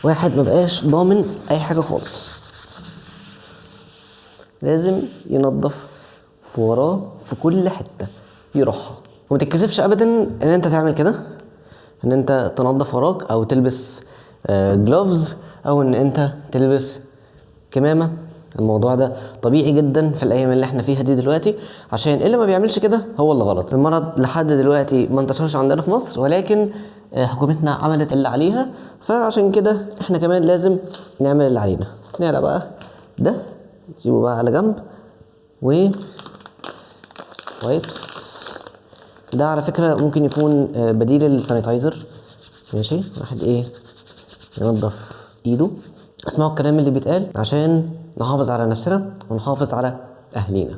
واحد مبقاش ضامن اي حاجه خالص، لازم ينظف وراه في كل حته يروحها، وما تتكسفش ابدا ان انت تعمل كده، ان انت تنظف وراك او تلبس جلوفز او ان انت تلبس كمامه. الموضوع ده طبيعي جدا في الايام اللي احنا فيها دي دلوقتي، عشان اللي ما بيعملش كده هو اللي غلط. المرض لحد دلوقتي ما انتشرش عندنا في مصر، ولكن حكومتنا عملت اللي عليها، فعشان كده احنا كمان لازم نعمل اللي علينا. نقلع بقى ده، نسيبه بقى على جنب، وايبس ده على فكرة ممكن يكون بديل السانيتايزر. ماشي، واحد ينظف ايده. اسمعوا الكلام اللي بيتقال عشان نحافظ على نفسنا ونحافظ على اهلينا.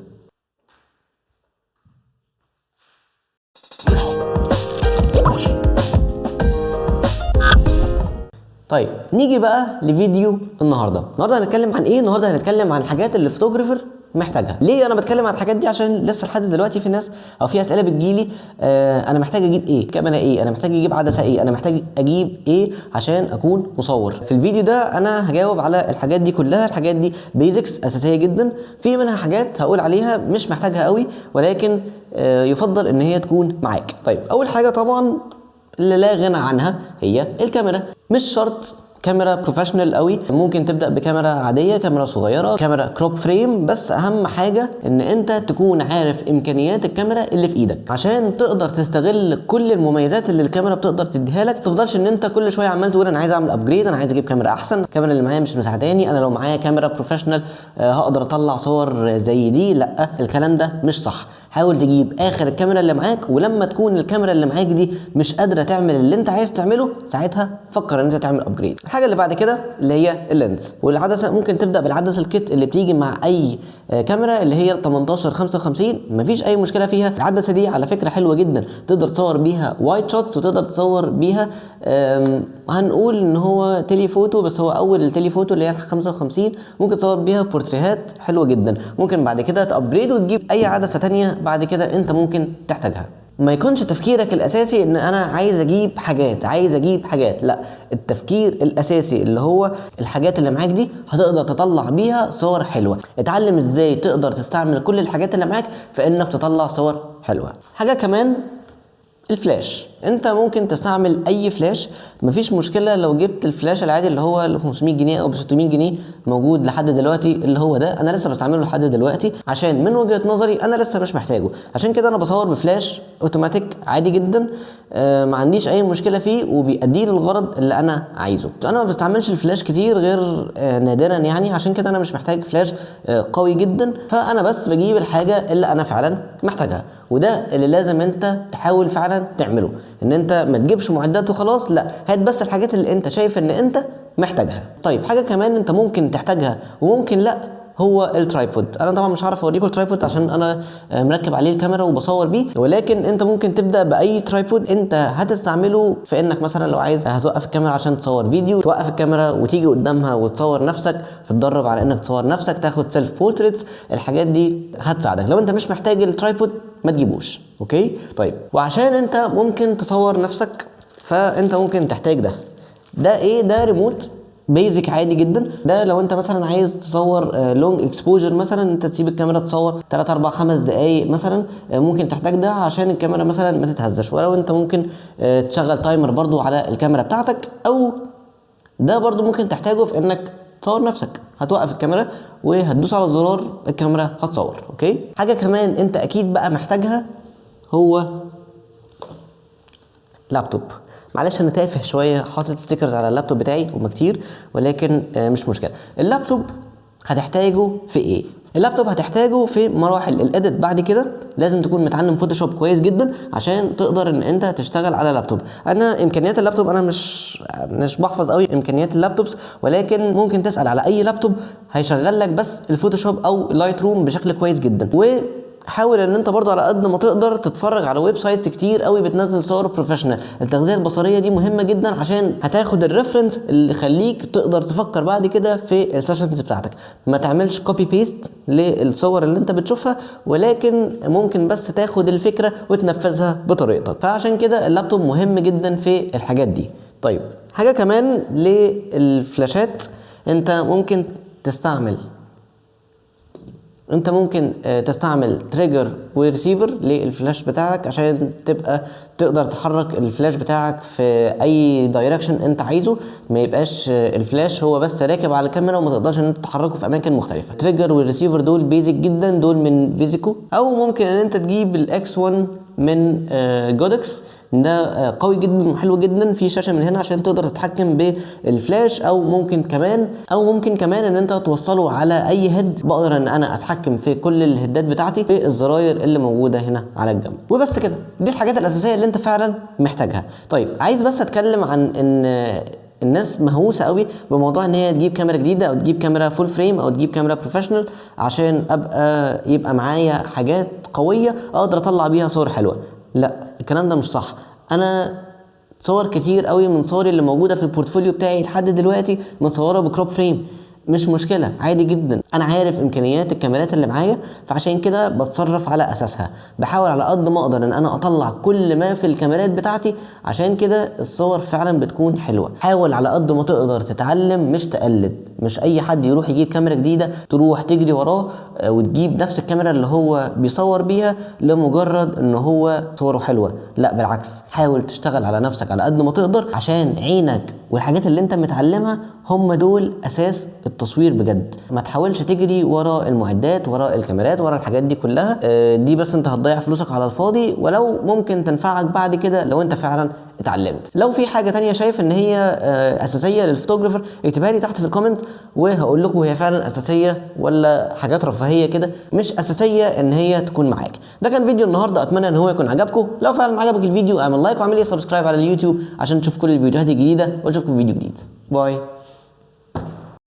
طيب نيجي بقى لفيديو النهارده هنتكلم عن ايه؟ النهارده هنتكلم عن الحاجات اللي الفوتوغرافر محتاجها. ليه انا بتكلم عن الحاجات دي؟ عشان لسه لحد دلوقتي في ناس او في اسئله بتجيلي، انا محتاج اجيب ايه؟ كاميرا ايه؟ انا محتاج اجيب عدسه ايه؟ انا محتاج اجيب ايه عشان اكون مصور؟ في الفيديو ده انا هجاوب على الحاجات دي كلها. الحاجات دي بيزكس اساسيه جدا، في منها حاجات هقول عليها مش محتاجها قوي، ولكن يفضل ان هي تكون معاك. طيب اول حاجه طبعا اللي لا غنى عنها هي الكاميرا. مش شرط كاميرا بروفيشنال قوي، ممكن تبدا بكاميرا عاديه، كاميرا صغيره، كاميرا كروب فريم، بس اهم حاجه ان انت تكون عارف امكانيات الكاميرا اللي في ايدك عشان تقدر تستغل كل المميزات اللي الكاميرا بتقدر تديها لك. تفضلش ان انت كل شويه عمال تقول انا عايز اعمل ابجريد، انا عايز اجيب كاميرا احسن، الكاميرا اللي معايا مش مساعداني، انا لو معايا كاميرا بروفيشنال هقدر اطلع صور زي دي. لا، الكلام ده مش صح. حاول تجيب اخر الكاميرا اللي معاك، ولما تكون الكاميرا اللي معاك دي مش قادره تعمل اللي انت عايز تعمله، ساعتها فكر ان انت تعمل ابجريد. الحاجه اللي بعد كده اللي هي اللينز والعدسه. ممكن تبدا بالعدسه الكيت اللي بتيجي مع اي كاميرا اللي هي ال 18 55، مفيش اي مشكله فيها. العدسه دي على فكره حلوه جدا، تقدر تصور بيها وايد شوتس وتقدر تصور بيها هنقول ان هو تيلي فوتو، بس هو اول التيلي فوتو اللي هي ال 55 ممكن تصور بيها بورتريهات حلوه جدا. ممكن بعد كده تابجريد وتجيب اي عدسه ثانيه بعد كده انت ممكن تحتاجها. ما يكونش تفكيرك الاساسي ان انا عايز اجيب حاجات، لا، التفكير الاساسي اللي هو الحاجات اللي معاك دي هتقدر تطلع بيها صور حلوه. اتعلم ازاي تقدر تستعمل كل الحاجات اللي معاك في انك تطلع صور حلوه. حاجه كمان الفلاش. انت ممكن تستعمل اي فلاش، مفيش مشكله لو جبت الفلاش العادي اللي هو ال 500 جنيه او ب 600 جنيه موجود لحد دلوقتي، اللي هو ده انا لسه بستعمله لحد دلوقتي عشان من وجهه نظري انا لسه مش محتاجه. عشان كده انا بصور بفلاش اوتوماتيك عادي جدا، ما عنديش اي مشكله فيه وبيأدي لي الغرض اللي انا عايزه. انا ما بستعملش الفلاش كتير غير نادرا يعني، عشان كده انا مش محتاج فلاش قوي جدا، فانا بس بجيب الحاجه اللي انا فعلا محتاجها. وده اللي لازم انت تحاول فعلا تعمله، ان انت ما تجيبش معدات وخلاص، لا، هات بس الحاجات اللي انت شايف ان انت محتاجها. طيب حاجه كمان انت ممكن تحتاجها وممكن لا، هو الترايبود. انا طبعا مش هعرف اوريكم الترايبود عشان انا مركب عليه الكاميرا وبصور بيه، ولكن انت ممكن تبدا باي ترايبود انت هتستعمله في انك مثلا لو عايز هتوقف الكاميرا عشان تصور فيديو، توقف الكاميرا وتيجي قدامها وتصور نفسك، تتدرب على انك تصور نفسك، تاخد سيلف بورتريتس. الحاجات دي هتساعدك. لو انت مش محتاج الترايبود ما تجيبوش. اوكي طيب، وعشان انت ممكن تصور نفسك فانت ممكن تحتاج ده ريموت بيزك عادي جدا. ده لو انت مثلا عايز تصور لونج اكسبوجر، مثلا انت تسيب الكاميرا تصور 3 4 5 دقايق مثلا، ممكن تحتاج ده عشان الكاميرا مثلا ما تتهزش. ولو انت ممكن تشغل تايمر برضو على الكاميرا بتاعتك، او ده برضو ممكن تحتاجه في انك تصور نفسك. هتوقف الكاميرا وهتدوس على الزرار، الكاميرا هتصور. اوكي، حاجه كمان انت اكيد بقى محتاجها هو لابتوب. معلش انا تافه شويه، حاطط ستيكرز على اللابتوب بتاعي هما كتير، ولكن مش مشكله. اللابتوب هتحتاجه في ايه؟ اللابتوب هتحتاجه في مراحل الاديت. بعد كده لازم تكون متعلم فوتوشوب كويس جدا عشان تقدر ان انت تشتغل على لابتوب. انا امكانيات اللابتوب انا مش بحفظ قوي امكانيات اللابتوبس، ولكن ممكن تسال على اي لابتوب هيشغل لك بس الفوتوشوب او اللايت روم بشكل كويس جدا. حاول ان انت برضو على قد ما تقدر تتفرج على ويب سايتس كتير قوي بتنزل صور بروفيشنال. التغذيه البصريه دي مهمه جدا عشان هتاخد الريفرنس اللي يخليك تقدر تفكر بعد كده في السيشنز بتاعتك. ما تعملش كوبي بيست للصور اللي انت بتشوفها، ولكن ممكن بس تاخد الفكره وتنفذها بطريقتك. فعشان كده اللابتوب مهم جدا في الحاجات دي. طيب حاجه كمان للفلاشات، انت ممكن تستعمل تريجر وريسيفر للفلاش بتاعك عشان تبقى تقدر تحرك الفلاش بتاعك في اي دايركشن انت عايزه، ما يبقاش الفلاش هو بس راكب على الكاميرا وما تقدرش ان انت تحركه في اماكن مختلفه. تريجر والريسيفر دول بيزك جدا، دول من فيزيكو، او ممكن ان انت تجيب الاكس 1 من جودكس، ده قوي جدا وحلو جدا، في شاشه من هنا عشان تقدر تتحكم بالفلاش، او ممكن كمان ان انت توصله على اي هيد، بقدر ان انا اتحكم في كل الهيدات بتاعتي بالزراير اللي موجوده هنا على الجنب. وبس كده، دي الحاجات الاساسيه اللي انت فعلا محتاجها. طيب عايز بس اتكلم عن ان الناس مهووسه قوي بموضوع ان هي تجيب كاميرا جديده او تجيب كاميرا فول فريم او تجيب كاميرا بروفيشنال عشان يبقى معايا حاجات قويه اقدر اطلع بيها صور حلوه. لا، الكلام ده مش صح. انا صور كتير قوي من صوري اللي موجوده في البورتفوليو بتاعي لحد دلوقتي متصوره بكروب فريم، مش مشكله، عادي جدا. انا عارف امكانيات الكاميرات اللي معايا، فعشان كده بتصرف على اساسها، بحاول على قد ما اقدر ان انا اطلع كل ما في الكاميرات بتاعتي، عشان كده الصور فعلا بتكون حلوه. حاول على قد ما تقدر تتعلم مش تقلد، مش اي حد يروح يجيب كاميرا جديده تروح تجري وراه وتجيب نفس الكاميرا اللي هو بيصور بيها لمجرد ان هو صوره حلوه. لا بالعكس، حاول تشتغل على نفسك على قد ما تقدر، عشان عينك والحاجات اللي انت متعلمها هم دول اساس التصوير بجد. ما تحاولش تجري ورا المعدات، ورا الكاميرات، ورا الحاجات دي كلها، دي بس انت هتضيع فلوسك على الفاضي، ولو ممكن تنفعك بعد كده لو انت فعلا اتعلمت. لو في حاجه تانية شايف ان هي اساسيه للفوتوغرافر، اكتبها لي تحت في الكومنت وهقول لكم هي فعلا اساسيه ولا حاجات رفاهيه كده مش اساسيه ان هي تكون معاك. ده كان فيديو النهارده، اتمنى ان هو يكون عجبكم. لو فعلا عجبك الفيديو اعمل لايك واعمل لي سبسكرايب على اليوتيوب عشان تشوف كل الفيديوهات الجديده، واشوفكم في فيديو جديد. باي.